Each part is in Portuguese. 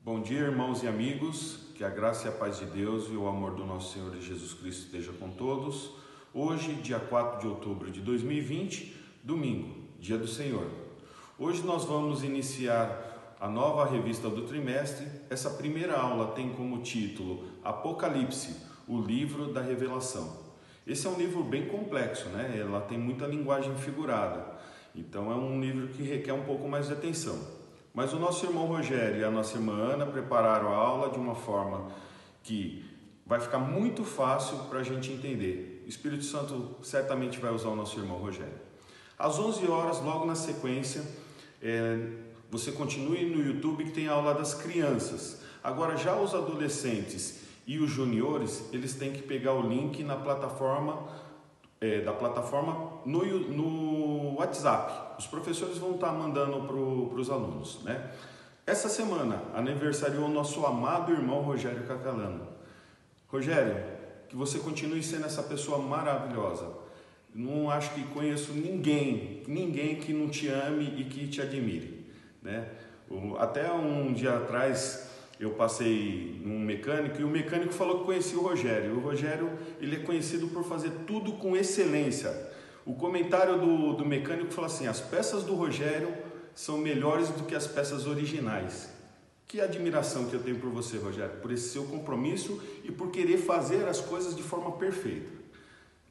Bom dia, irmãos e amigos, que a graça e a paz de Deus e o amor do nosso Senhor Jesus Cristo esteja com todos. Hoje, dia 4 de outubro de 2020, domingo, dia do Senhor. Hoje nós vamos iniciar a nova revista do trimestre. Essa primeira aula tem como título Apocalipse, o livro da revelação. Esse é um livro bem complexo, né? Ela tem muita linguagem figurada, então é um livro que requer um pouco mais de atenção. Mas o nosso irmão Rogério e a nossa irmã Ana prepararam a aula de uma forma que vai ficar muito fácil para a gente entender. O Espírito Santo certamente vai usar o nosso irmão Rogério. Às 11 horas, logo na sequência, você continue no YouTube que tem a aula das crianças. Agora, já os adolescentes e os juniores, eles têm que pegar o link na plataforma no WhatsApp. Os professores vão estar mandando para os alunos, né? Essa semana aniversariou o nosso amado irmão Rogério Cacalano. Rogério, que você continue sendo essa pessoa maravilhosa. Não acho que conheço ninguém que não te ame e que te admire, né? Até um dia atrás eu passei num mecânico e o mecânico falou que conhecia o Rogério. O Rogério, ele é conhecido por fazer tudo com excelência. O comentário do mecânico falou assim: as peças do Rogério são melhores do que as peças originais. Que admiração que eu tenho por você, Rogério, por esse seu compromisso e por querer fazer as coisas de forma perfeita,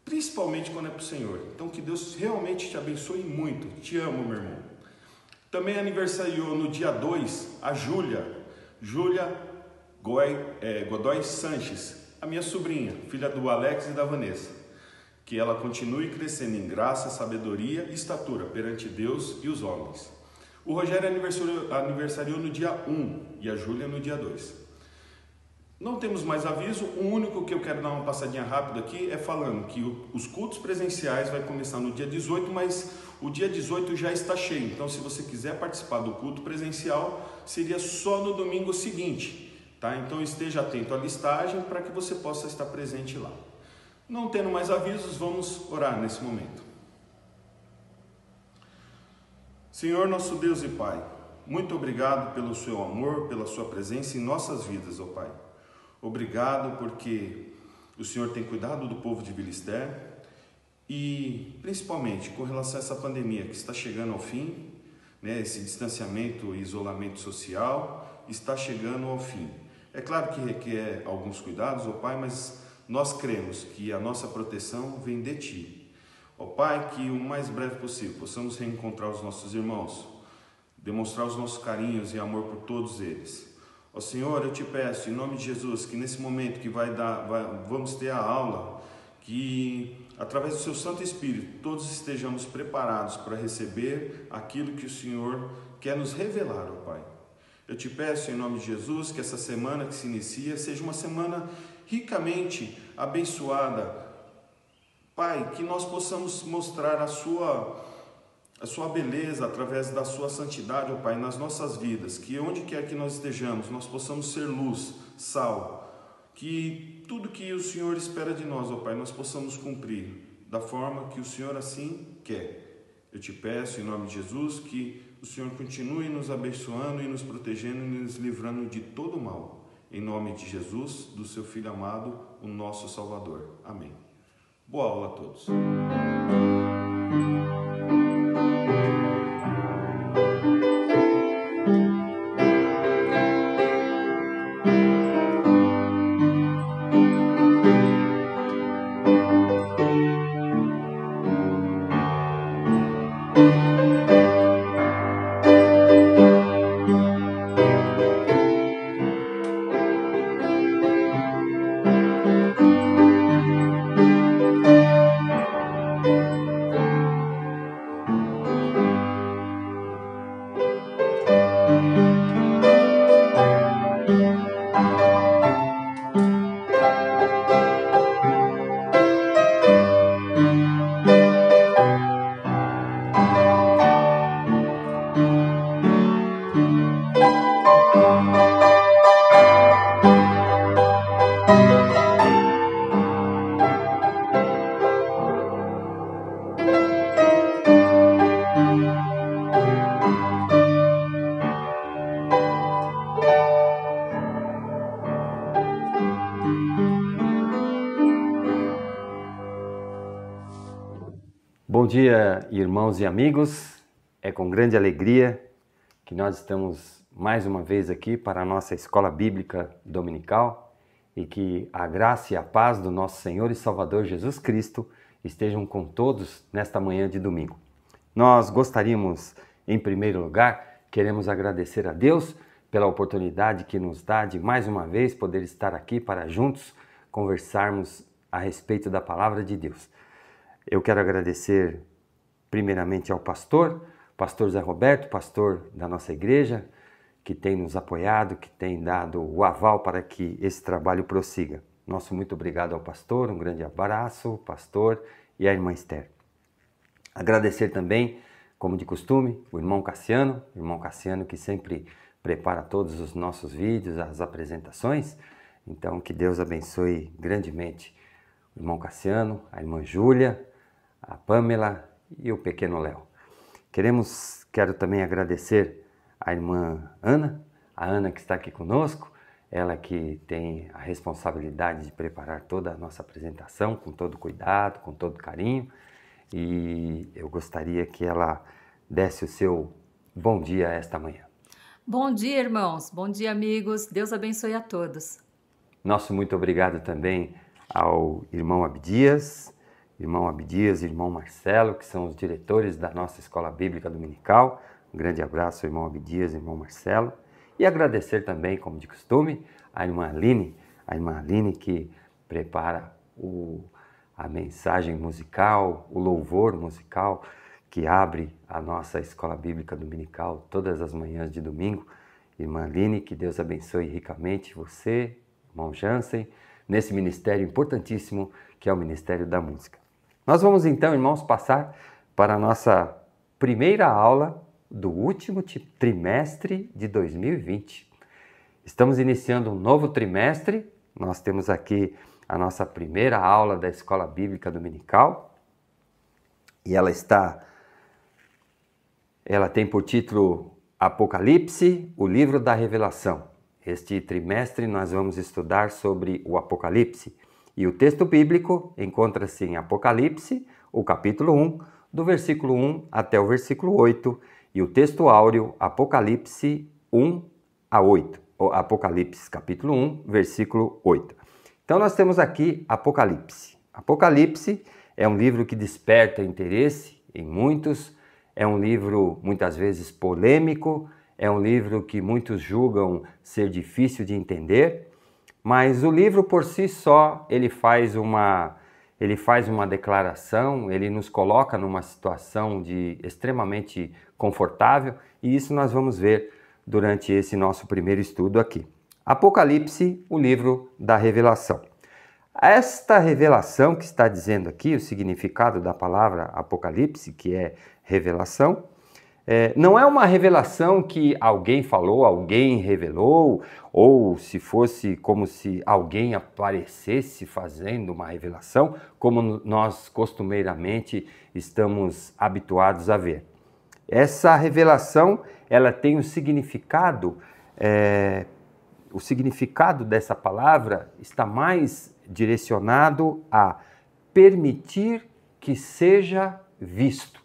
principalmente quando é para o Senhor. Então que Deus realmente te abençoe muito. Te amo, meu irmão. Também aniversariou no dia 2 a Júlia Godoy Sanches, a minha sobrinha, filha do Alex e da Vanessa. Que ela continue crescendo em graça, sabedoria e estatura perante Deus e os homens. O Rogério aniversariou no dia 1 e a Júlia no dia 2. Não temos mais aviso. O único que eu quero dar uma passadinha rápida aqui é falando que os cultos presenciais vai começar no dia 18, mas o dia 18 já está cheio. Então, se você quiser participar do culto presencial, seria só no domingo seguinte, tá? Então, esteja atento à listagem para que você possa estar presente lá. Não tendo mais avisos, vamos orar nesse momento. Senhor, nosso Deus e Pai, muito obrigado pelo seu amor, pela sua presença em nossas vidas, ó Pai. Obrigado porque o Senhor tem cuidado do povo de Vilisté e principalmente com relação a essa pandemia que está chegando ao fim, né, esse distanciamento e isolamento social está chegando ao fim. É claro que requer alguns cuidados, ó Pai, mas nós cremos que a nossa proteção vem de Ti. Ó Pai, que o mais breve possível possamos reencontrar os nossos irmãos, demonstrar os nossos carinhos e amor por todos eles. Ó Senhor, eu te peço, em nome de Jesus, que nesse momento que vamos ter a aula, que através do Seu Santo Espírito, todos estejamos preparados para receber aquilo que o Senhor quer nos revelar, ó Pai. Eu te peço, em nome de Jesus, que essa semana que se inicia seja uma semana ricamente abençoada. Pai, que nós possamos mostrar a sua beleza através da sua santidade, ó Pai, nas nossas vidas, que onde quer que nós estejamos, nós possamos ser luz, sal, que tudo que o Senhor espera de nós, ó Pai, nós possamos cumprir da forma que o Senhor assim quer. Eu te peço, em nome de Jesus, que o Senhor continue nos abençoando e nos protegendo e nos livrando de todo mal. Em nome de Jesus, do seu Filho amado, o nosso Salvador. Amém. Boa aula a todos. Bom dia, irmãos e amigos. É com grande alegria que nós estamos mais uma vez aqui para a nossa Escola Bíblica Dominical e que a graça e a paz do nosso Senhor e Salvador Jesus Cristo estejam com todos nesta manhã de domingo. Nós gostaríamos, em primeiro lugar, queremos agradecer a Deus pela oportunidade que nos dá de mais uma vez poder estar aqui para juntos conversarmos a respeito da Palavra de Deus. Eu quero agradecer primeiramente ao pastor Zé Roberto, pastor da nossa igreja, que tem nos apoiado, que tem dado o aval para que esse trabalho prossiga. Nosso muito obrigado ao pastor, um grande abraço, pastor e à irmã Esther. Agradecer também, como de costume, o irmão Cassiano que sempre prepara todos os nossos vídeos, as apresentações. Então, que Deus abençoe grandemente o irmão Cassiano, a irmã Júlia, a Pamela e o pequeno Léo. Quero também agradecer a irmã Ana, a Ana que está aqui conosco, ela que tem a responsabilidade de preparar toda a nossa apresentação com todo cuidado, com todo carinho, e eu gostaria que ela desse o seu bom dia esta manhã. Bom dia, irmãos, bom dia, amigos, Deus abençoe a todos. Nosso muito obrigado também ao irmão Abdias, irmão Marcelo, que são os diretores da nossa Escola Bíblica Dominical. Um grande abraço, irmão Abdias, irmão Marcelo. E agradecer também, como de costume, a irmã Aline que prepara a mensagem musical, o louvor musical que abre a nossa Escola Bíblica Dominical todas as manhãs de domingo. Irmã Aline, que Deus abençoe ricamente você, irmão Jansen, nesse ministério importantíssimo que é o Ministério da Música. Nós vamos então, irmãos, passar para a nossa primeira aula do último trimestre de 2020. Estamos iniciando um novo trimestre, nós temos aqui a nossa primeira aula da Escola Bíblica Dominical e ela tem por título Apocalipse, o livro da revelação. Este trimestre nós vamos estudar sobre o Apocalipse. E o texto bíblico encontra-se em Apocalipse, o capítulo 1, do versículo 1 até o versículo 8, e o texto áureo, Apocalipse 1 a 8, ou Apocalipse capítulo 1, versículo 8. Então nós temos aqui Apocalipse. Apocalipse é um livro que desperta interesse em muitos, é um livro muitas vezes polêmico, é um livro que muitos julgam ser difícil de entender, mas o livro por si só, ele faz uma declaração, ele nos coloca numa situação extremamente confortável, e isso nós vamos ver durante esse nosso primeiro estudo aqui. Apocalipse, o livro da revelação. Esta revelação que está dizendo aqui, o significado da palavra Apocalipse, que é revelação, não é uma revelação que alguém falou, alguém revelou, ou se fosse como se alguém aparecesse fazendo uma revelação, como nós costumeiramente estamos habituados a ver. Essa revelação, ela tem o significado dessa palavra está mais direcionado a permitir que seja visto.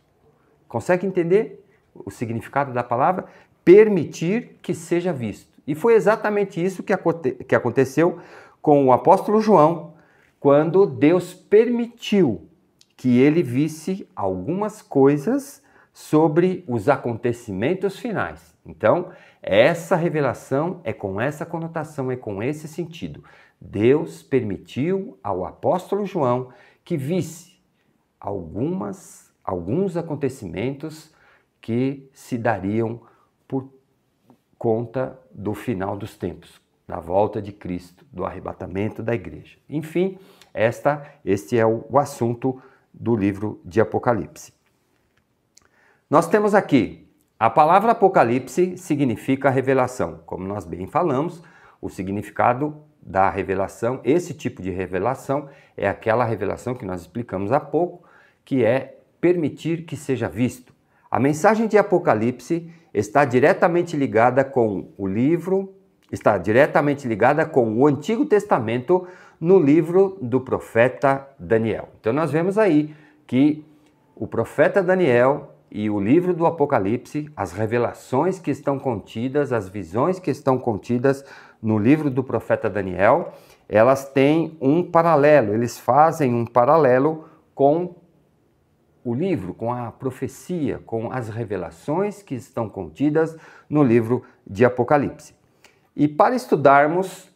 Consegue entender o significado da palavra? Permitir que seja visto. E foi exatamente isso que aconteceu com o apóstolo João, quando Deus permitiu que ele visse algumas coisas sobre os acontecimentos finais. Então, essa revelação é com essa conotação, é com esse sentido. Deus permitiu ao apóstolo João que visse alguns acontecimentos que se dariam por conta do final dos tempos, da volta de Cristo, do arrebatamento da igreja. Enfim, este é o assunto do livro de Apocalipse. Nós temos aqui, a palavra Apocalipse significa revelação. Como nós bem falamos, o significado da revelação, esse tipo de revelação, é aquela revelação que nós explicamos há pouco, que é permitir que seja visto. A mensagem de Apocalipse está diretamente ligada com o livro, está diretamente ligada com o Antigo Testamento no livro do profeta Daniel. Então nós vemos aí que o profeta Daniel e o livro do Apocalipse, as revelações que estão contidas, as visões que estão contidas no livro do profeta Daniel, elas têm um paralelo, eles fazem um paralelo com o livro, com a profecia, com as revelações que estão contidas no livro de Apocalipse. E para estudarmos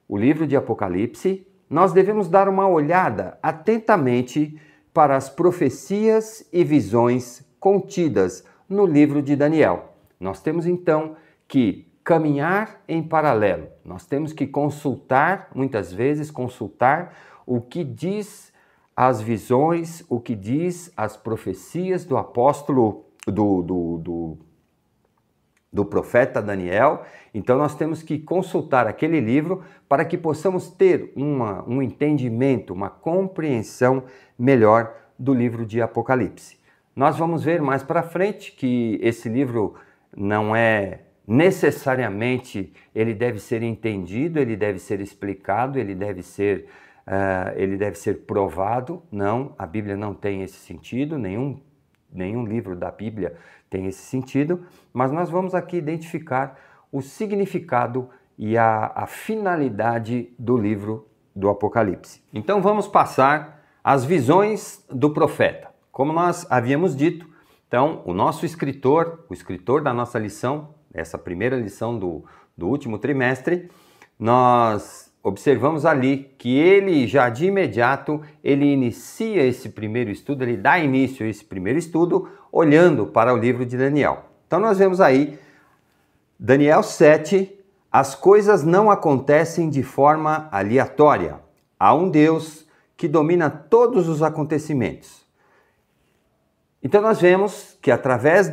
o livro de Apocalipse, nós devemos dar uma olhada atentamente para as profecias e visões contidas no livro de Daniel. Nós temos então que caminhar em paralelo. Nós temos que consultar, muitas vezes, o que diz as visões, o que diz as profecias do apóstolo, do profeta Daniel. Então nós temos que consultar aquele livro para que possamos ter um entendimento, uma compreensão melhor do livro de Apocalipse. Nós vamos ver mais para frente que esse livro não é necessariamente, ele deve ser entendido, ele deve ser explicado, ele deve ser provado. Não, a Bíblia não tem esse sentido, nenhum livro da Bíblia tem esse sentido, mas nós vamos aqui identificar o significado e a finalidade do livro do Apocalipse. Então vamos passar às visões do profeta. Como nós havíamos dito, então o nosso escritor, o escritor da nossa lição, essa primeira lição do último trimestre, nós observamos ali que ele já de imediato, ele inicia esse primeiro estudo, ele dá início a esse primeiro estudo olhando para o livro de Daniel. Então nós vemos aí, Daniel 7, as coisas não acontecem de forma aleatória. Há um Deus que domina todos os acontecimentos. Então nós vemos que através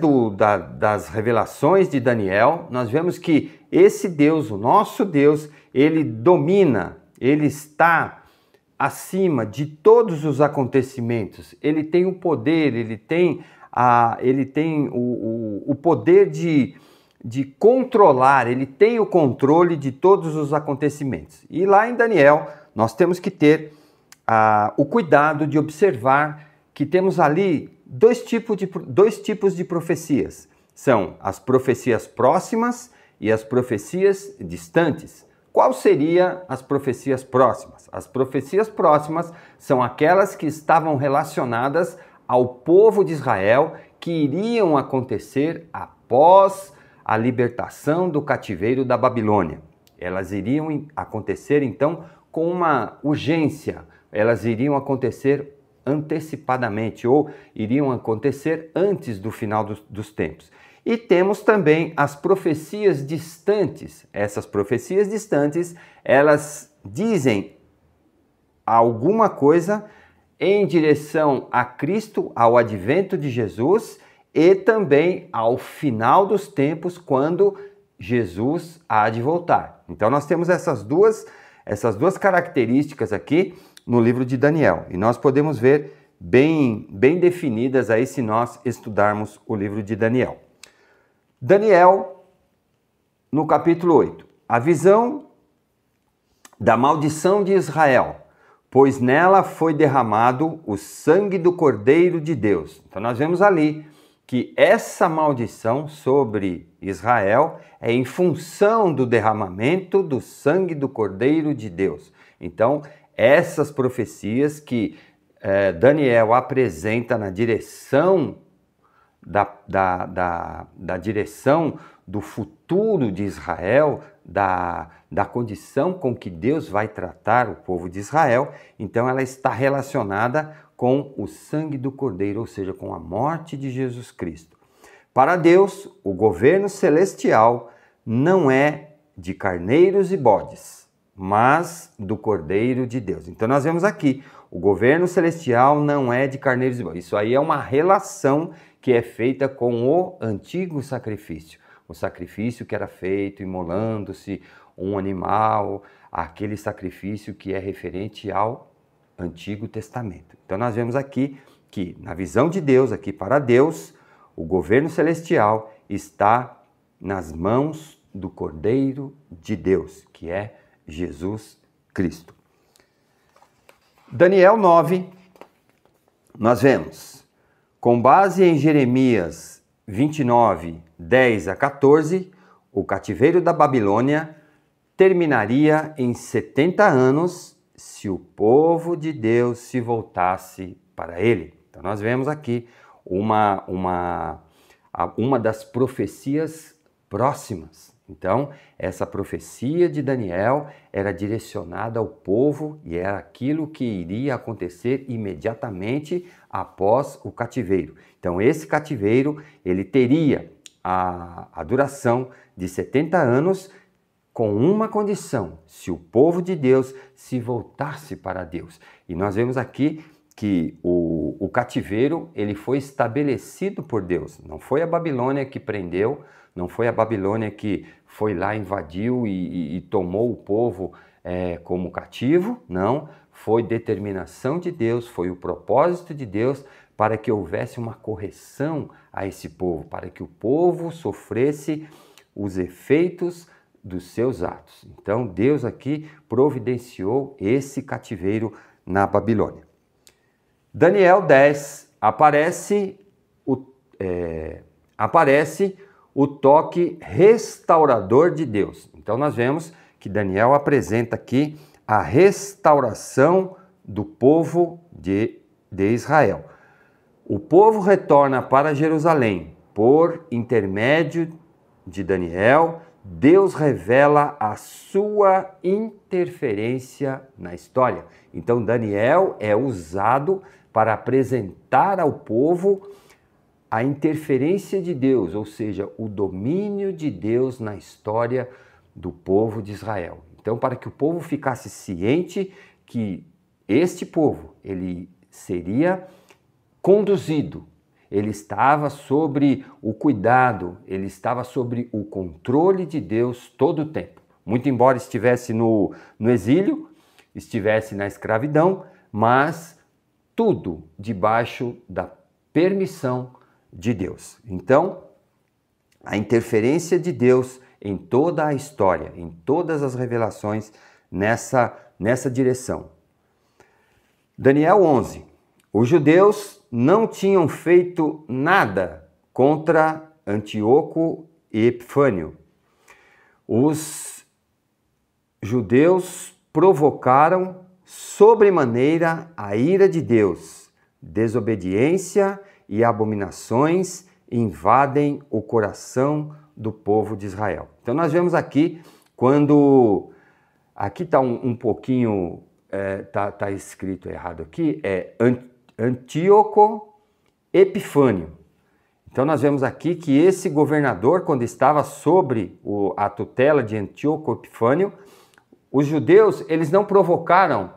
das revelações de Daniel, nós vemos que esse Deus, o nosso Deus, ele domina, ele está acima de todos os acontecimentos. Ele tem o poder, ele tem o poder de controlar, ele tem o controle de todos os acontecimentos. E lá em Daniel, nós temos que ter o cuidado de observar que temos ali dois tipos de profecias. São as profecias próximas e as profecias distantes. Qual seriam as profecias próximas? As profecias próximas são aquelas que estavam relacionadas ao povo de Israel, que iriam acontecer após a libertação do cativeiro da Babilônia. Elas iriam acontecer, então, com uma urgência. Elas iriam acontecer antecipadamente ou iriam acontecer antes do final dos tempos. E temos também as profecias distantes. Essas profecias distantes, elas dizem alguma coisa em direção a Cristo, ao advento de Jesus e também ao final dos tempos, quando Jesus há de voltar. Então nós temos essas duas características aqui no livro de Daniel. E nós podemos ver bem definidas aí se nós estudarmos o livro de Daniel. Daniel, no capítulo 8, a visão da maldição de Israel, pois nela foi derramado o sangue do Cordeiro de Deus. Então nós vemos ali que essa maldição sobre Israel é em função do derramamento do sangue do Cordeiro de Deus. Então, essas profecias que Daniel apresenta na direção da direção do futuro de Israel, da condição com que Deus vai tratar o povo de Israel, então ela está relacionada com o sangue do Cordeiro, ou seja, com a morte de Jesus Cristo. Para Deus, o governo celestial não é de carneiros e bodes, mas do Cordeiro de Deus. Então nós vemos aqui, o governo celestial não é de carneiros e bodes. Isso aí é uma relação que é feita com o antigo sacrifício. O sacrifício que era feito imolando-se um animal, aquele sacrifício que é referente ao Antigo Testamento. Então nós vemos aqui que, na visão de Deus, aqui para Deus, o governo celestial está nas mãos do Cordeiro de Deus, que é Jesus Cristo. Daniel 9, nós vemos Com base em Jeremias 29, 10 a 14, o cativeiro da Babilônia terminaria em 70 anos se o povo de Deus se voltasse para ele. Então nós vemos aqui uma das profecias próximas. Então, essa profecia de Daniel era direcionada ao povo e era aquilo que iria acontecer imediatamente após o cativeiro. Então, esse cativeiro, ele teria a duração de 70 anos com uma condição: se o povo de Deus se voltasse para Deus. E nós vemos aqui que o cativeiro ele foi estabelecido por Deus. Não foi a Babilônia que prendeu, não foi a Babilônia que foi lá, invadiu e tomou o povo como cativo. Não, foi determinação de Deus, foi o propósito de Deus para que houvesse uma correção a esse povo, para que o povo sofresse os efeitos dos seus atos. Então Deus aqui providenciou esse cativeiro na Babilônia. Daniel 10, aparece o toque restaurador de Deus. Então nós vemos que Daniel apresenta aqui a restauração do povo de Israel. O povo retorna para Jerusalém. Por intermédio de Daniel, Deus revela a sua interferência na história. Então Daniel é usado para apresentar ao povo a interferência de Deus, ou seja, o domínio de Deus na história do povo de Israel. Então, para que o povo ficasse ciente que este povo, ele seria conduzido, ele estava sobre o cuidado, ele estava sobre o controle de Deus todo o tempo. Muito embora estivesse no exílio, estivesse na escravidão, mas tudo debaixo da permissão de Deus. Então, a interferência de Deus em toda a história, em todas as revelações nessa direção. Daniel 11. Os judeus não tinham feito nada contra Antíoco e Epifânio. Os judeus provocaram sobremaneira a ira de Deus. Desobediência e abominações invadem o coração do povo de Israel. Então nós vemos aqui, quando... Aqui está um pouquinho... Tá escrito errado aqui, Antíoco Epifânio. Então nós vemos aqui que esse governador, quando estava sobre a tutela de Antíoco Epifânio, os judeus, eles não provocaram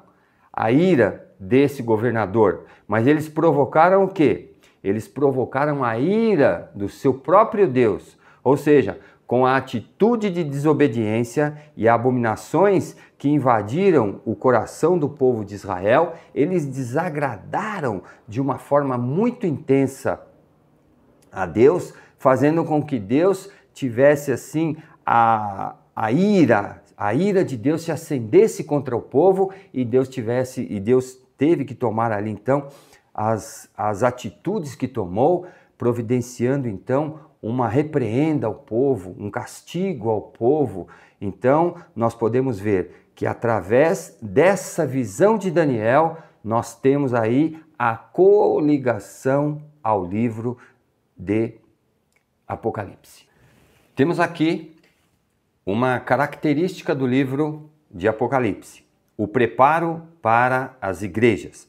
a ira desse governador, mas eles provocaram o quê? Eles provocaram a ira do seu próprio Deus, ou seja, com a atitude de desobediência e abominações que invadiram o coração do povo de Israel, eles desagradaram de uma forma muito intensa a Deus, fazendo com que Deus tivesse assim a ira de Deus se acendesse contra o povo e Deus teve que tomar ali então as atitudes que tomou, providenciando então uma repreenda ao povo, um castigo ao povo. Então nós podemos ver que através dessa visão de Daniel, nós temos aí a coligação ao livro de Apocalipse. Temos aqui uma característica do livro de Apocalipse: o preparo para as igrejas.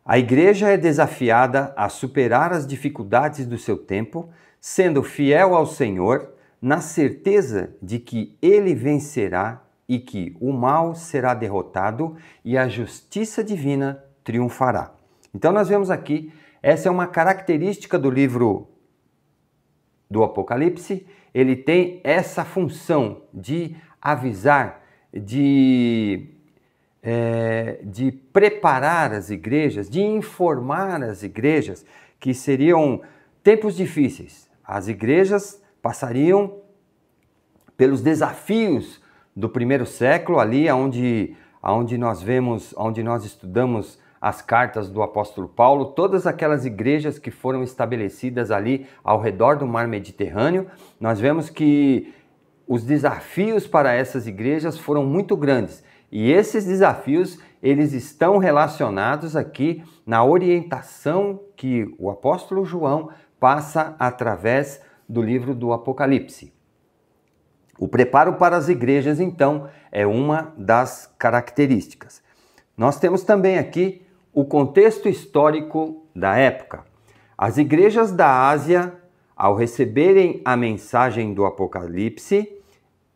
A igreja é desafiada a superar as dificuldades do seu tempo, sendo fiel ao Senhor, na certeza de que Ele vencerá e que o mal será derrotado e a justiça divina triunfará. Então nós vemos aqui, essa é uma característica do livro do Apocalipse. Ele tem essa função de avisar, de preparar as igrejas, de informar as igrejas que seriam tempos difíceis. As igrejas passariam pelos desafios do primeiro século, ali onde nós estudamos as cartas do apóstolo Paulo, todas aquelas igrejas que foram estabelecidas ali ao redor do mar Mediterrâneo, nós vemos que os desafios para essas igrejas foram muito grandes. E esses desafios, eles estão relacionados aqui na orientação que o apóstolo João passa através do livro do Apocalipse. O preparo para as igrejas, então, é uma das características. Nós temos também aqui o contexto histórico da época. As igrejas da Ásia, ao receberem a mensagem do Apocalipse,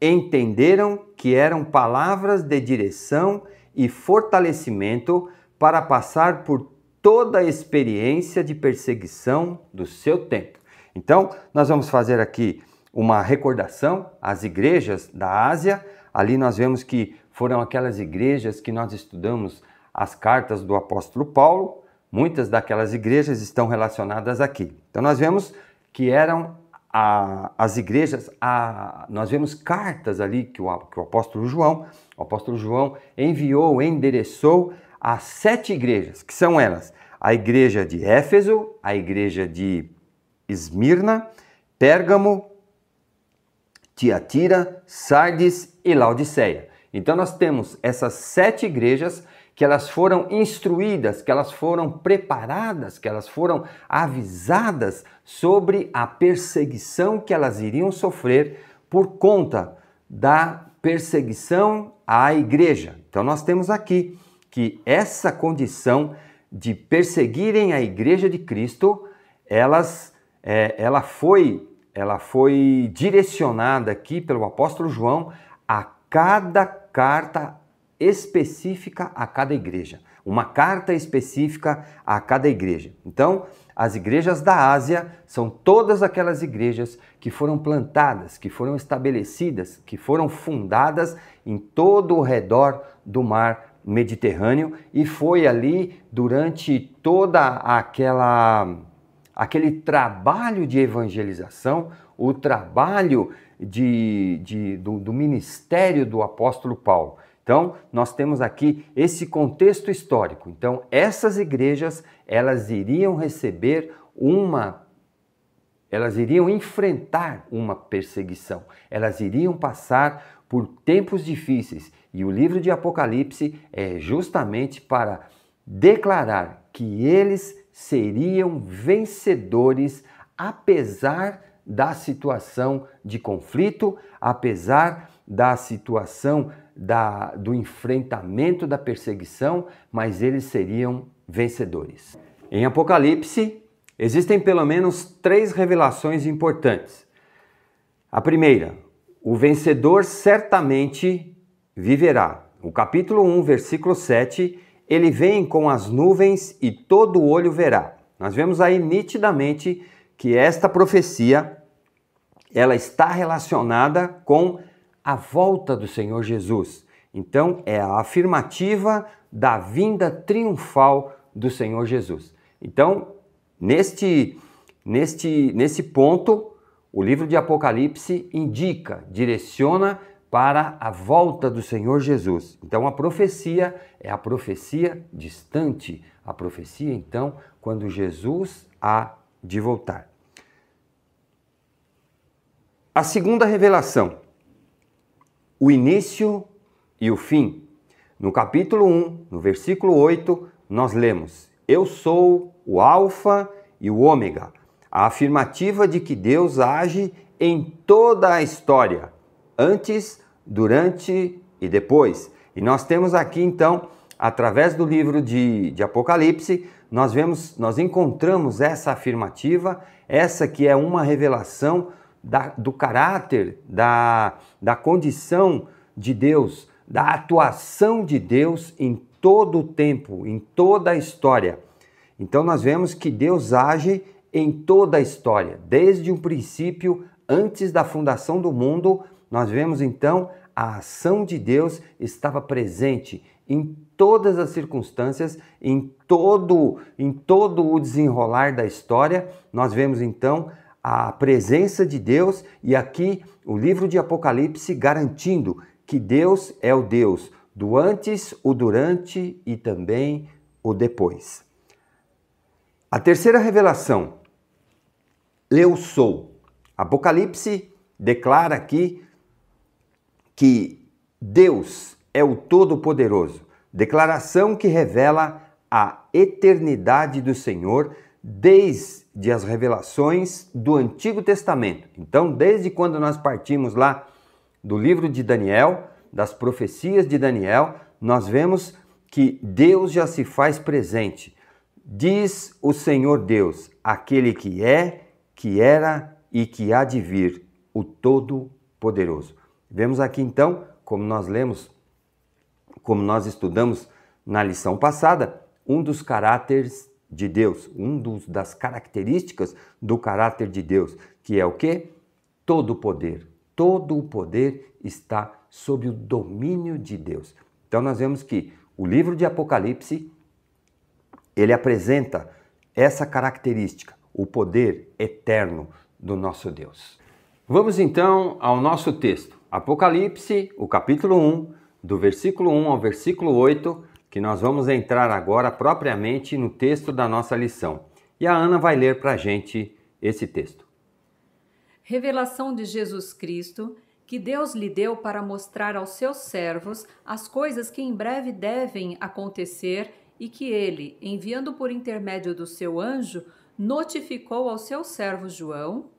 entenderam que eram palavras de direção e fortalecimento para passar por toda a experiência de perseguição do seu tempo. Então, nós vamos fazer aqui uma recordação às igrejas da Ásia. Ali nós vemos que foram aquelas igrejas que nós estudamos as cartas do apóstolo Paulo. Muitas daquelas igrejas estão relacionadas aqui. Então nós vemos que eram as igrejas, nós vemos cartas ali que o apóstolo João enviou, endereçou a 7 igrejas, que são elas: a igreja de Éfeso, a igreja de Esmirna, Pérgamo, Tiatira, Sardes e Laodiceia. Então nós temos essas 7 igrejas que elas foram instruídas, que elas foram preparadas, que elas foram avisadas sobre a perseguição que elas iriam sofrer por conta da perseguição à igreja. Então nós temos aqui que essa condição de perseguirem a igreja de Cristo, ela foi direcionada aqui pelo apóstolo João a cada carta específica a cada igreja, uma carta específica a cada igreja. Então, as igrejas da Ásia são todas aquelas igrejas que foram plantadas, que foram estabelecidas, que foram fundadas em todo o redor do mar Mediterrâneo, e foi ali durante toda aquele trabalho de evangelização, o trabalho do ministério do apóstolo Paulo. Então, nós temos aqui esse contexto histórico. Então, essas igrejas, elas iriam enfrentar uma perseguição. Elas iriam passar por tempos difíceis. E o livro de Apocalipse é justamente para declarar que eles seriam vencedores, apesar da situação de conflito, apesar da situação do enfrentamento da perseguição, mas eles seriam vencedores. Em Apocalipse, existem pelo menos 3 revelações importantes. A primeira: o vencedor certamente viverá. O capítulo 1, versículo 7, ele vem com as nuvens e todo olho verá. Nós vemos aí nitidamente que esta profecia, ela está relacionada com a volta do Senhor Jesus. Então, é a afirmativa da vinda triunfal do Senhor Jesus. Então, nesse ponto, o livro de Apocalipse direciona para a volta do Senhor Jesus. Então, a profecia é a profecia distante, a profecia, então, quando Jesus há de voltar. A segunda revelação: o início e o fim. No capítulo 1, no versículo 8, nós lemos: Eu sou o Alfa e o Ômega, a afirmativa de que Deus age em toda a história, antes, durante e depois. E nós temos aqui, então, através do livro de Apocalipse, nós encontramos essa afirmativa, essa que é uma revelação do caráter, da condição de Deus, da atuação de Deus em todo o tempo, em toda a história. Então nós vemos que Deus age em toda a história, desde o princípio, antes da fundação do mundo. Nós vemos então a ação de Deus estava presente em todas as circunstâncias, em todo o desenrolar da história. Nós vemos então a presença de Deus, e aqui o livro de Apocalipse garantindo que Deus é o Deus do antes, o durante e também o depois. A terceira revelação, eu sou. Apocalipse declara aqui que Deus é o Todo-Poderoso. Declaração que revela a eternidade do Senhor desde as revelações do Antigo Testamento. Então, desde quando nós partimos lá do livro de Daniel, das profecias de Daniel, nós vemos que Deus já se faz presente. Diz o Senhor Deus, aquele que é, que era e que há de vir, o Todo-Poderoso. Vemos aqui então, como nós lemos, como nós estudamos na lição passada, um dos caráteres de Deus, das características do caráter de Deus, que é o quê? Todo o poder. Todo o poder está sob o domínio de Deus. Então nós vemos que o livro de Apocalipse, ele apresenta essa característica, o poder eterno do nosso Deus. Vamos então ao nosso texto. Apocalipse, o capítulo 1, do versículo 1 ao versículo 8, que nós vamos entrar agora propriamente no texto da nossa lição. E a Ana vai ler para a gente esse texto. Revelação de Jesus Cristo, que Deus lhe deu para mostrar aos seus servos as coisas que em breve devem acontecer e que ele, enviando por intermédio do seu anjo, notificou ao seu servo João,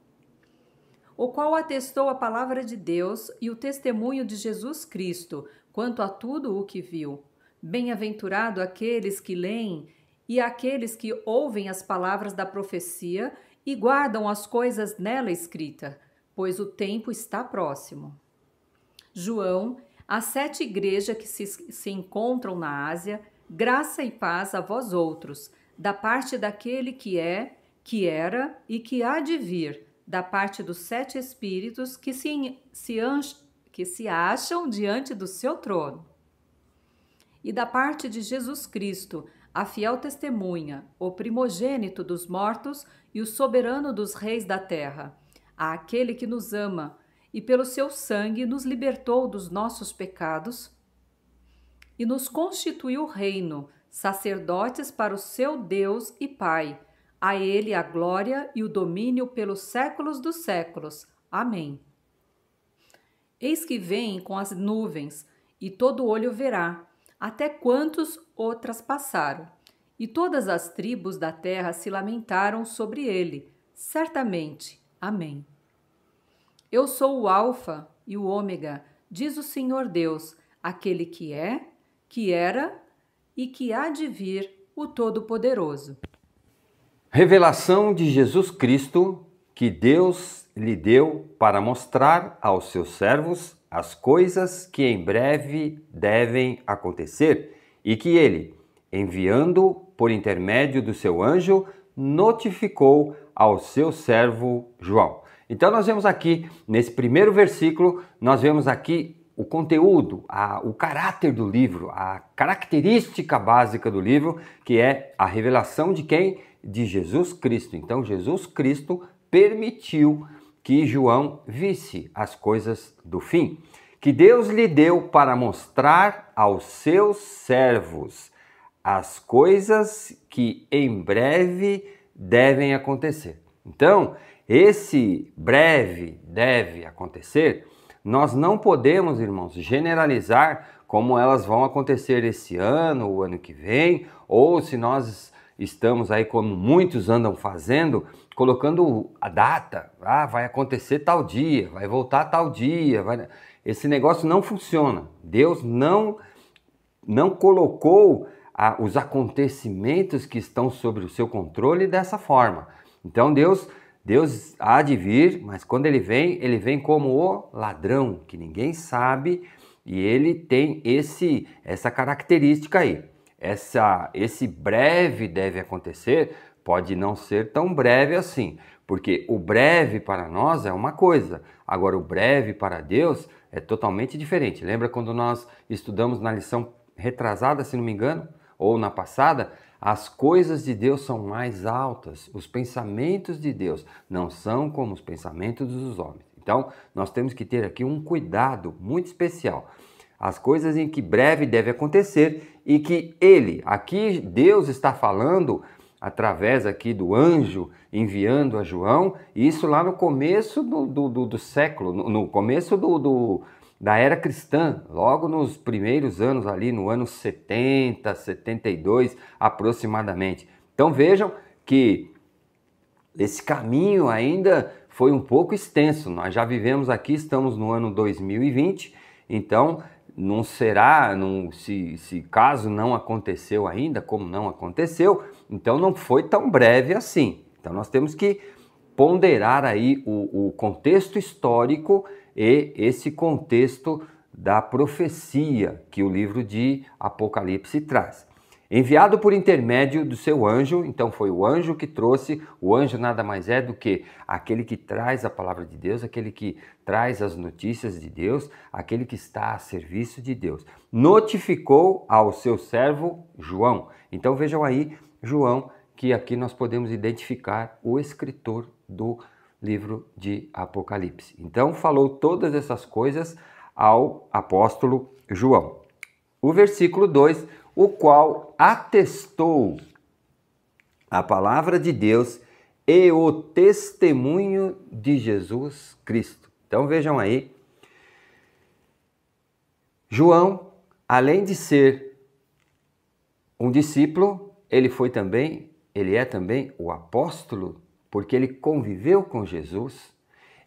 o qual atestou a palavra de Deus e o testemunho de Jesus Cristo quanto a tudo o que viu. Bem-aventurado aqueles que leem e aqueles que ouvem as palavras da profecia e guardam as coisas nela escritas, pois o tempo está próximo. João, às 7 igrejas que se encontram na Ásia, graça e paz a vós outros, da parte daquele que é, que era e que há de vir, da parte dos 7 espíritos que se acham diante do seu trono. E da parte de Jesus Cristo, a fiel testemunha, o primogênito dos mortos e o soberano dos reis da terra, àquele que nos ama e pelo seu sangue nos libertou dos nossos pecados e nos constituiu reino, sacerdotes para o seu Deus e Pai. A ele a glória e o domínio pelos séculos dos séculos. Amém. Eis que vem com as nuvens, e todo olho verá, até quantos outras passaram. E todas as tribos da terra se lamentaram sobre ele, certamente. Amém. Eu sou o Alfa e o Ômega, diz o Senhor Deus, aquele que é, que era e que há de vir, o Todo-Poderoso. Revelação de Jesus Cristo que Deus lhe deu para mostrar aos seus servos as coisas que em breve devem acontecer e que ele, enviando por intermédio do seu anjo, notificou ao seu servo João. Então nós vemos aqui, nesse primeiro versículo, nós vemos aqui o conteúdo, o caráter do livro, a característica básica do livro, que é a revelação de quem? De Jesus Cristo. Então Jesus Cristo permitiu que João visse as coisas do fim, que Deus lhe deu para mostrar aos seus servos as coisas que em breve devem acontecer. Então, esse breve deve acontecer, nós não podemos, irmãos, generalizar como elas vão acontecer esse ano, o ano que vem, ou se nós estamos aí, como muitos andam fazendo, colocando a data, vai acontecer tal dia, vai voltar tal dia, esse negócio não funciona. Deus não colocou os acontecimentos que estão sob o seu controle dessa forma. Então Deus há de vir, mas quando ele vem como o ladrão, que ninguém sabe, e ele tem essa característica aí. Esse breve deve acontecer, pode não ser tão breve assim, porque o breve para nós é uma coisa, agora o breve para Deus é totalmente diferente. Lembra quando nós estudamos na lição retrasada, se não me engano, ou na passada, as coisas de Deus são mais altas, os pensamentos de Deus não são como os pensamentos dos homens. Então, nós temos que ter aqui um cuidado muito especial. as coisas em que breve deve acontecer e que ele, aqui Deus está falando através aqui do anjo enviando a João, isso lá no começo do século, no começo da era cristã, logo nos primeiros anos ali, no ano 70, 72 aproximadamente. Então vejam que esse caminho ainda foi um pouco extenso, nós já vivemos aqui, estamos no ano 2020, então não será, se caso não aconteceu ainda, como não aconteceu, então não foi tão breve assim. Então nós temos que ponderar aí o contexto histórico e esse contexto da profecia que o livro de Apocalipse traz. Enviado por intermédio do seu anjo, então foi o anjo que trouxe, o anjo nada mais é do que aquele que traz a palavra de Deus, aquele que traz as notícias de Deus, aquele que está a serviço de Deus. Notificou ao seu servo João. Então vejam aí, João, que aqui nós podemos identificar o escritor do livro de Apocalipse. Então falou todas essas coisas ao apóstolo João. O versículo 2, o qual atestou a palavra de Deus e o testemunho de Jesus Cristo. Então vejam aí, João, além de ser um discípulo, ele é também o apóstolo, porque ele conviveu com Jesus,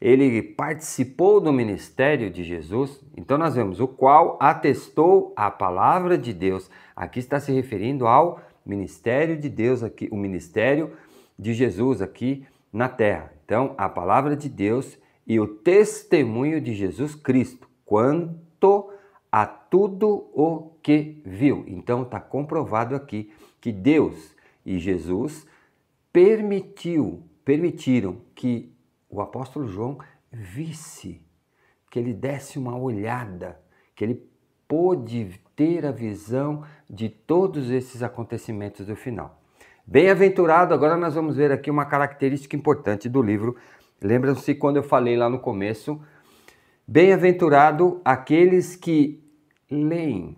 ele participou do ministério de Jesus. Então nós vemos o qual atestou a palavra de Deus. Aqui está se referindo ao ministério de Deus, aqui, o ministério de Jesus aqui na terra. Então a palavra de Deus e o testemunho de Jesus Cristo quanto a tudo o que viu. Então está comprovado aqui que Deus e Jesus permitiram que o apóstolo João visse, que ele desse uma olhada, que ele pôde ter a visão de todos esses acontecimentos do final. Bem-aventurado, agora nós vamos ver aqui uma característica importante do livro. Lembram-se quando eu falei lá no começo, bem-aventurado aqueles que leem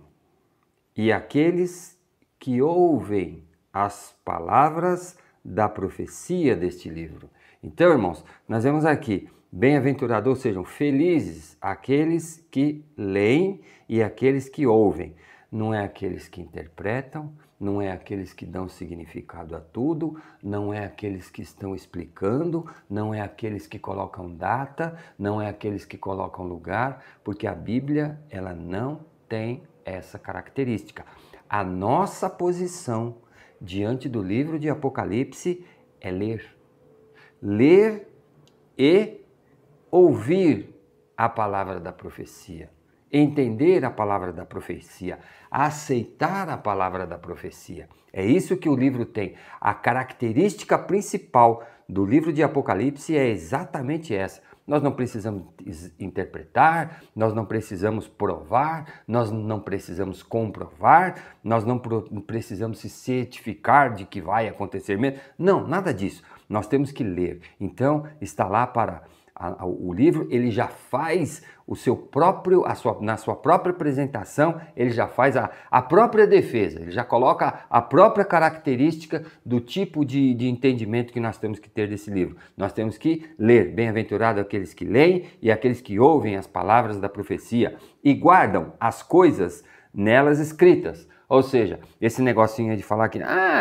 e aqueles que ouvem as palavras da profecia deste livro. Então, irmãos, nós vemos aqui, bem-aventurados, sejam felizes aqueles que leem e aqueles que ouvem. Não é aqueles que interpretam, não é aqueles que dão significado a tudo, não é aqueles que estão explicando, não é aqueles que colocam data, não é aqueles que colocam lugar, porque a Bíblia, ela não tem essa característica. A nossa posição diante do livro de Apocalipse é ler. Ler e ouvir a palavra da profecia, entender a palavra da profecia, aceitar a palavra da profecia. É isso que o livro tem. A característica principal do livro de Apocalipse é exatamente essa. Nós não precisamos interpretar, nós não precisamos provar, nós não precisamos comprovar, nós não precisamos se certificar de que vai acontecer mesmo. Não, nada disso. Nós temos que ler. Então, está lá para o livro, ele já faz o seu próprio, na sua própria apresentação, ele já faz a própria defesa, ele já coloca a própria característica do tipo de entendimento que nós temos que ter desse livro. Nós temos que ler, bem-aventurado aqueles que leem e aqueles que ouvem as palavras da profecia e guardam as coisas nelas escritas. Ou seja, esse negocinho de falar que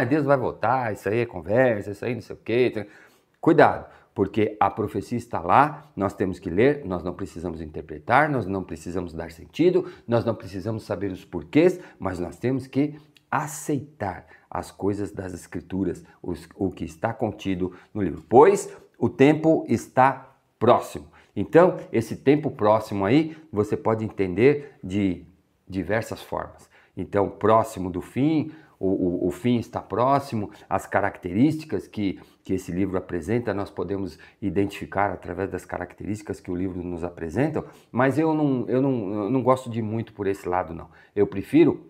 Deus vai voltar, isso aí é conversa, isso aí não sei o quê. Cuidado, porque a profecia está lá, nós temos que ler, nós não precisamos interpretar, nós não precisamos dar sentido, nós não precisamos saber os porquês, mas nós temos que aceitar as coisas das Escrituras, o que está contido no livro, pois o tempo está próximo. Então, esse tempo próximo aí, você pode entender de diversas formas. Então, próximo do fim, o fim está próximo, as características que esse livro apresenta, nós podemos identificar através das características que o livro nos apresenta, mas eu não gosto de muito por esse lado, não. Eu prefiro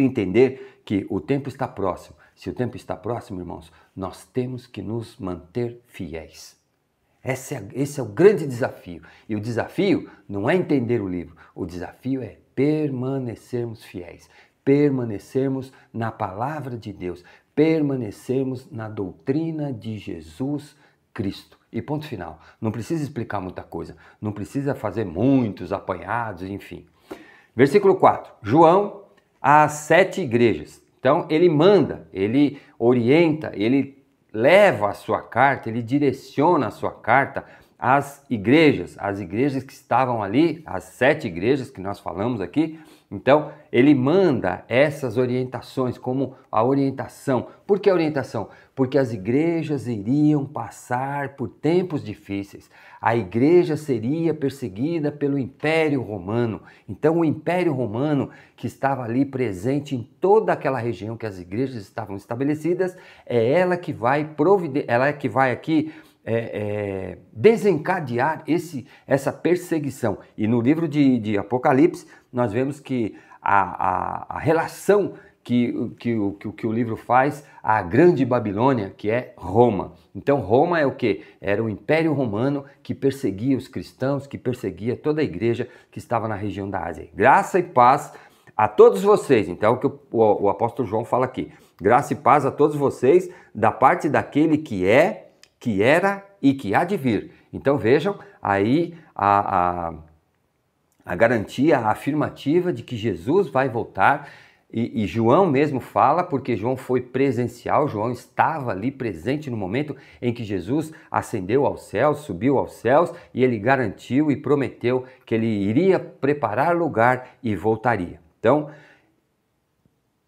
entender que o tempo está próximo. Se o tempo está próximo, irmãos, nós temos que nos manter fiéis. Esse é o grande desafio. E o desafio não é entender o livro, o desafio é permanecermos fiéis, permanecermos na palavra de Deus, permanecermos na doutrina de Jesus Cristo. E ponto final. Não precisa explicar muita coisa, não precisa fazer muitos apanhados, enfim. Versículo 4. João às 7 igrejas. Então ele manda, ele orienta, ele leva a sua carta, ele direciona a sua carta às igrejas que estavam ali, as 7 igrejas que nós falamos aqui. Então, ele manda essas orientações como a orientação. Por que a orientação? Porque as igrejas iriam passar por tempos difíceis. A igreja seria perseguida pelo Império Romano. Então, o Império Romano, que estava ali presente em toda aquela região que as igrejas estavam estabelecidas, é ela que vai aqui desencadear essa perseguição. E no livro de Apocalipse, nós vemos que a relação que o livro faz à grande Babilônia, que é Roma. Então Roma é o quê? Era o Império Romano que perseguia os cristãos, que perseguia toda a igreja que estava na região da Ásia. Graça e paz a todos vocês. Então é o que o apóstolo João fala aqui. Graça e paz a todos vocês da parte daquele que é, que era e que há de vir. Então vejam aí a garantia, a afirmativa de que Jesus vai voltar. E João mesmo fala, porque João foi presencial, João estava ali presente no momento em que Jesus ascendeu aos céus, subiu aos céus, e ele garantiu e prometeu que ele iria preparar lugar e voltaria. Então,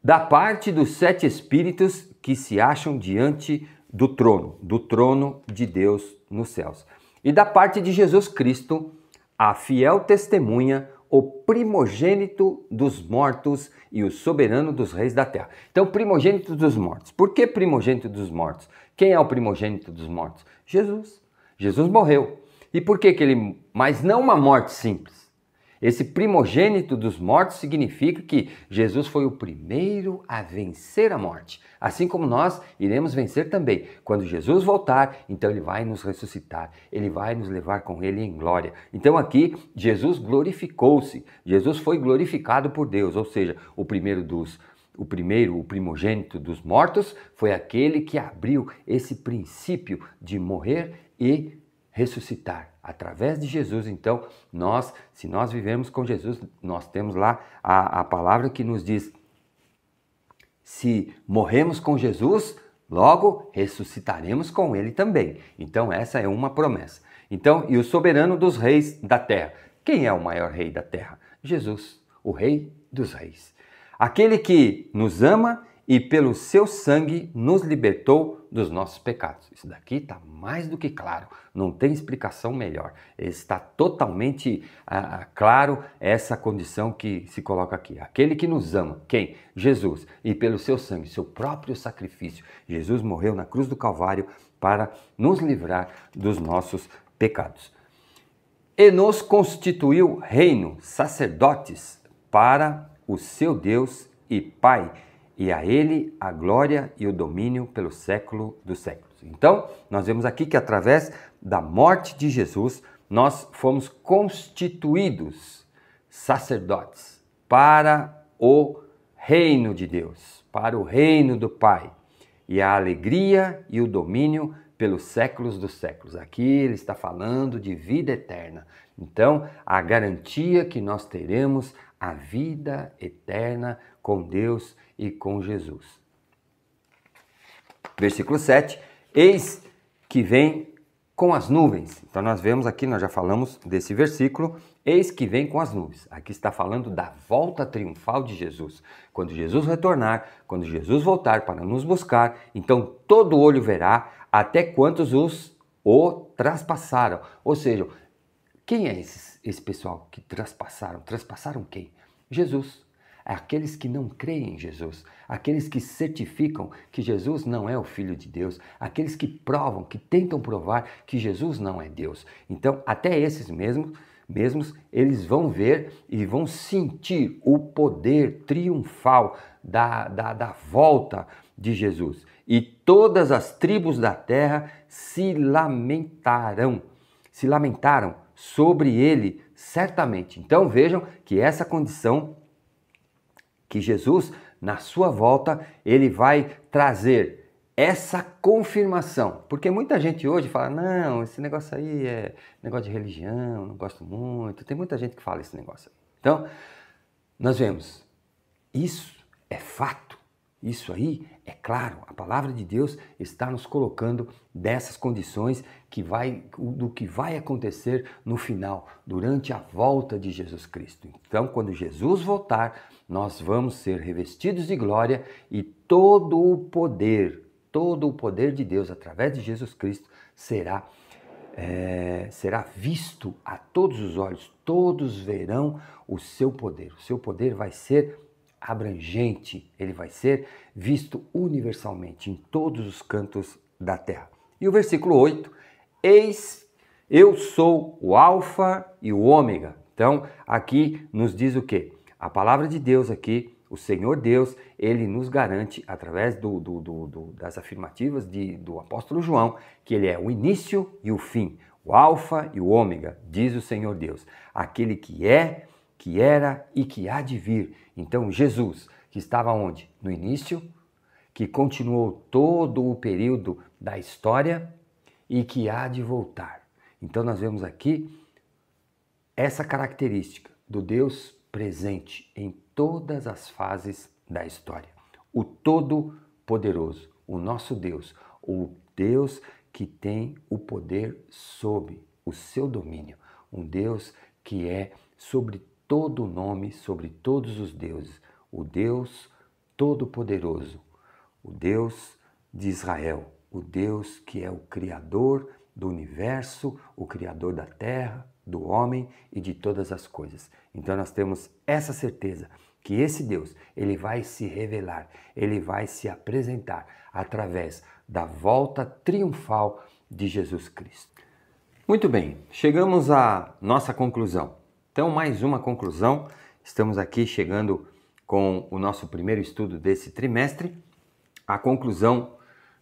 da parte dos 7 espíritos que se acham diante do trono de Deus nos céus. E da parte de Jesus Cristo, a fiel testemunha, o primogênito dos mortos e o soberano dos reis da terra. Então, primogênito dos mortos. Por que primogênito dos mortos? Quem é o primogênito dos mortos? Jesus. Jesus morreu. E por que ele... Mas não uma morte simples. Esse primogênito dos mortos significa que Jesus foi o primeiro a vencer a morte. Assim como nós iremos vencer também. Quando Jesus voltar, então ele vai nos ressuscitar. Ele vai nos levar com ele em glória. Então aqui, Jesus glorificou-se. Jesus foi glorificado por Deus. Ou seja, o primogênito dos mortos foi aquele que abriu esse princípio de morrer e ressuscitar. Através de Jesus, então, se nós vivemos com Jesus, nós temos lá a palavra que nos diz: se morremos com Jesus, logo ressuscitaremos com ele também. Então, essa é uma promessa. Então, e o soberano dos reis da terra. Quem é o maior rei da terra? Jesus, o rei dos reis. Aquele que nos ama e pelo seu sangue nos libertou dos nossos pecados. Isso daqui está mais do que claro, não tem explicação melhor. Está totalmente claro essa condição que se coloca aqui. Aquele que nos ama, quem? Jesus. E pelo seu sangue, seu próprio sacrifício. Jesus morreu na cruz do Calvário para nos livrar dos nossos pecados. E nos constituiu reino, sacerdotes, para o seu Deus e Pai, e a ele a glória e o domínio pelo século dos séculos. Então, nós vemos aqui que através da morte de Jesus, nós fomos constituídos sacerdotes para o reino de Deus, para o reino do Pai, e a alegria e o domínio pelos séculos dos séculos. Aqui ele está falando de vida eterna. Então, a garantia que nós teremos a vida eterna com Deus e com Jesus. Versículo 7. Eis que vem com as nuvens. Então nós vemos aqui, nós já falamos desse versículo. Eis que vem com as nuvens. Aqui está falando da volta triunfal de Jesus. Quando Jesus retornar, quando Jesus voltar para nos buscar, então todo olho verá até quantos o traspassaram. Ou seja, quem é esse pessoal que traspassaram? Traspassaram quem? Jesus. Aqueles que não creem em Jesus, aqueles que certificam que Jesus não é o Filho de Deus, aqueles que provam, que tentam provar que Jesus não é Deus. Então, até esses mesmos, eles vão ver e vão sentir o poder triunfal da volta de Jesus. e todas as tribos da terra se lamentaram sobre ele certamente. Então vejam que essa condição que Jesus, na sua volta, ele vai trazer essa confirmação. Porque muita gente hoje fala, não, esse negócio aí é negócio de religião, não gosto muito. Tem muita gente que fala esse negócio aí. Então, nós vemos, isso é fato. Isso aí é claro, a palavra de Deus está nos colocando dessas condições do que vai acontecer no final, durante a volta de Jesus Cristo. Então, quando Jesus voltar, nós vamos ser revestidos de glória e todo o poder de Deus através de Jesus Cristo será visto a todos os olhos, todos verão o seu poder. O seu poder vai ser abrangente, ele vai ser visto universalmente em todos os cantos da terra. E o versículo 8, eis, eu sou o Alfa e o Ômega. Então, aqui nos diz o quê? A palavra de Deus aqui, o Senhor Deus, ele nos garante, através das afirmativas do apóstolo João, que ele é o início e o fim, o Alfa e o Ômega, diz o Senhor Deus, aquele que é, que era e que há de vir. Então, Jesus, que estava onde? No início, que continuou todo o período da história e que há de voltar. Então, nós vemos aqui essa característica do Deus presente em todas as fases da história. O Todo-Poderoso, o nosso Deus, o Deus que tem o poder sob o seu domínio, um Deus que é sobre todo o nome, sobre todos os deuses, o Deus Todo-Poderoso, o Deus de Israel, o Deus que é o Criador do universo, o Criador da terra, do homem e de todas as coisas. Então nós temos essa certeza que esse Deus, ele vai se revelar, ele vai se apresentar através da volta triunfal de Jesus Cristo. Muito bem, chegamos à nossa conclusão. Então, mais uma conclusão. Estamos aqui chegando com o nosso primeiro estudo desse trimestre, a conclusão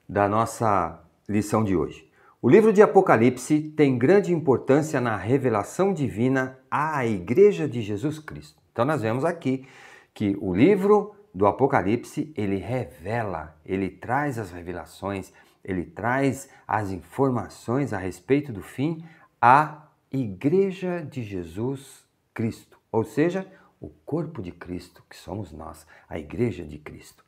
da nossa lição de hoje. O livro de Apocalipse tem grande importância na revelação divina à Igreja de Jesus Cristo. Então, nós vemos aqui que o livro do Apocalipse, ele revela, ele traz as revelações, ele traz as informações a respeito do fim à Igreja de Jesus Cristo, ou seja, o corpo de Cristo, que somos nós, a Igreja de Cristo.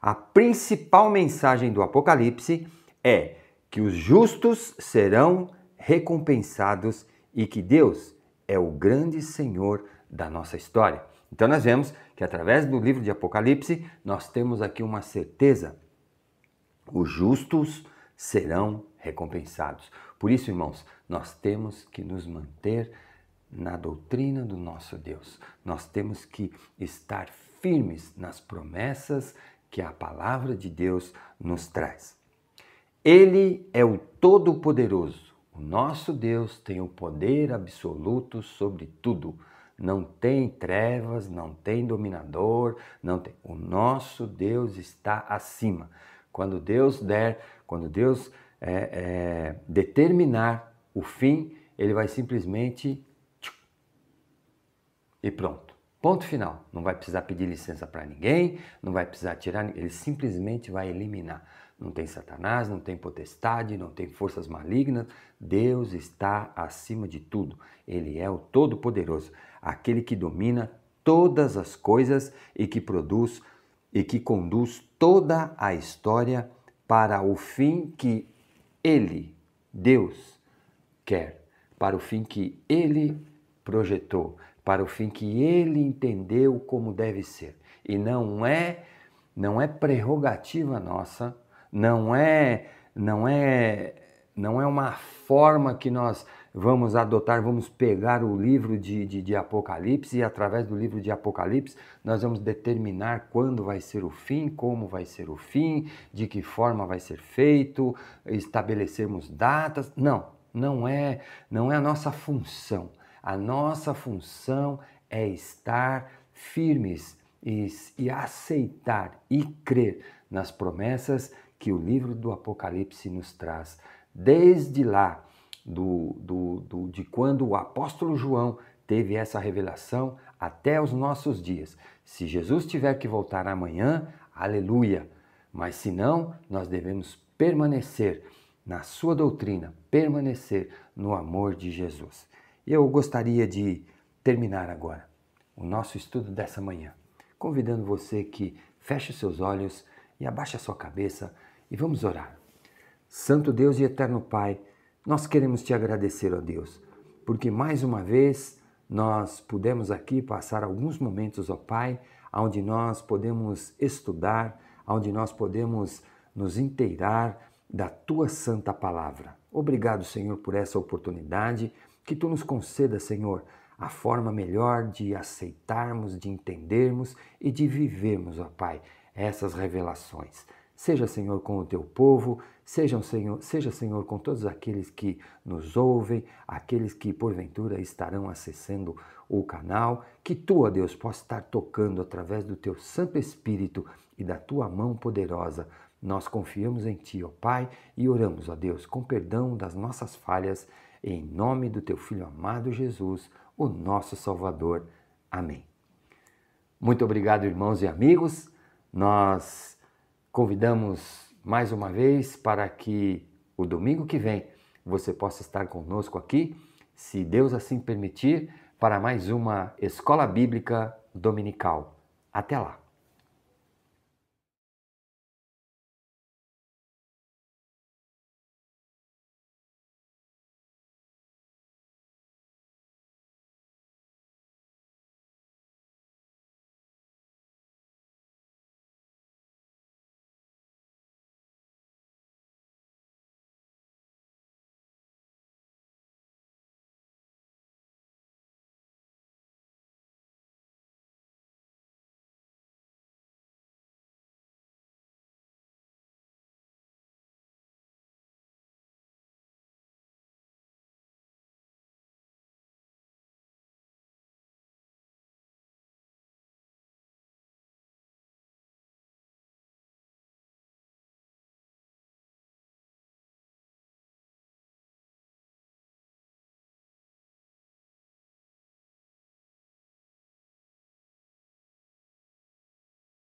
A principal mensagem do Apocalipse é que os justos serão recompensados e que Deus é o grande Senhor da nossa história. Então nós vemos que através do livro de Apocalipse nós temos aqui uma certeza: os justos serão recompensados. Por isso, irmãos, nós temos que nos manter na doutrina do nosso Deus. Nós temos que estar firmes nas promessas que a palavra de Deus nos traz. Ele é o Todo-Poderoso. O nosso Deus tem o poder absoluto sobre tudo. Não tem trevas, não tem dominador, não tem. O nosso Deus está acima. Quando Deus determinar o fim, ele vai simplesmente e pronto. Ponto final. Não vai precisar pedir licença para ninguém, não vai precisar tirar, ele simplesmente vai eliminar. Não tem Satanás, não tem potestade, não tem forças malignas. Deus está acima de tudo. Ele é o Todo-Poderoso, aquele que domina todas as coisas e que produz e que conduz toda a história para o fim que Ele, Deus, quer, para o fim que Ele projetou, para o fim que Ele entendeu como deve ser. E não é prerrogativa nossa, não é uma forma que nós vamos adotar, vamos pegar o livro de Apocalipse e através do livro de Apocalipse nós vamos determinar quando vai ser o fim, como vai ser o fim, de que forma vai ser feito, estabelecermos datas. Não é a nossa função. A nossa função é estar firmes e aceitar e crer nas promessas que o livro do Apocalipse nos traz. Desde lá, de quando o apóstolo João teve essa revelação até os nossos dias. Se Jesus tiver que voltar amanhã, aleluia! Mas se não, nós devemos permanecer na sua doutrina, permanecer no amor de Jesus. Eu gostaria de terminar agora o nosso estudo dessa manhã, convidando você que feche seus olhos e abaixe a sua cabeça e vamos orar. Santo Deus e eterno Pai, nós queremos te agradecer, ó Deus, porque mais uma vez nós pudemos aqui passar alguns momentos, ó Pai, onde nós podemos estudar, onde nós podemos nos inteirar da Tua Santa Palavra. Obrigado, Senhor, por essa oportunidade, que Tu nos conceda, Senhor, a forma melhor de aceitarmos, de entendermos e de vivermos, ó Pai, essas revelações. Seja, Senhor, com o Teu povo, seja, Senhor, com todos aqueles que nos ouvem, aqueles que, porventura, estarão acessando o canal, que Tu, ó Deus, possa estar tocando através do Teu Santo Espírito e da Tua mão poderosa. Nós confiamos em Ti, ó Pai, e oramos, ó Deus, com perdão das nossas falhas, em nome do Teu Filho amado Jesus, o nosso Salvador. Amém. Muito obrigado, irmãos e amigos. Nós convidamos mais uma vez para que o domingo que vem você possa estar conosco aqui, se Deus assim permitir, para mais uma Escola Bíblica Dominical. Até lá!